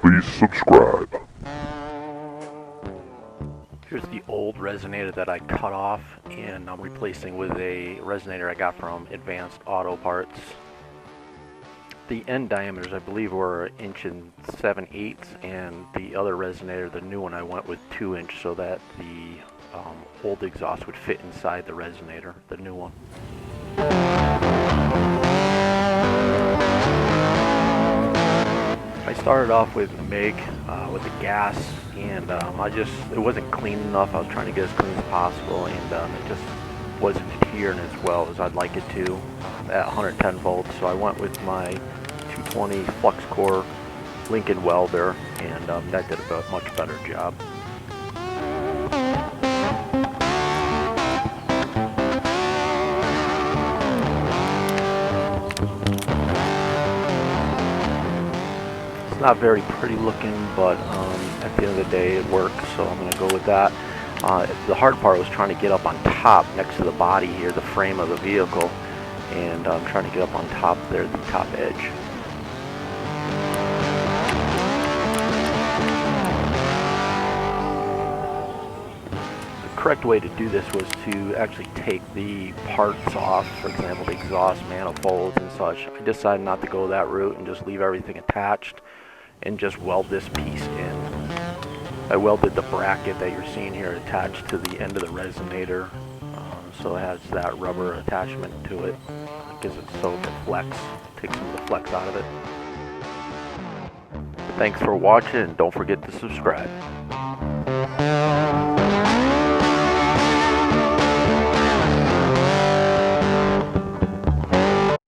Please subscribe. Here's the old resonator that I cut off, and I'm replacing with a resonator I got from Advanced Auto Parts. The end diameters, I believe, were 1.7/8", and the other resonator, the new one, I went with 2" so that the old exhaust would fit inside the resonator, the new one. I started off with MIG with the gas, and it wasn't clean enough. I was trying to get as clean as possible, and it just wasn't adhering as well as I'd like it to at 110 volts. So I went with my 220 Flux Core Lincoln welder, and that did a much better job. Not very pretty looking, but at the end of the day it works, so I'm going to go with that. The hard part was trying to get up on top next to the body here, the frame of the vehicle, and I'm trying to get up on top there, the top edge. The correct way to do this was to actually take the parts off, for example the exhaust manifolds and such. I decided not to go that route and just leave everything attached and just weld this piece in. I welded the bracket that you're seeing here attached to the end of the resonator, so it has that rubber attachment to it. It gives it so it can flex, take some of the flex out of it. Thanks for watching, and don't forget to subscribe.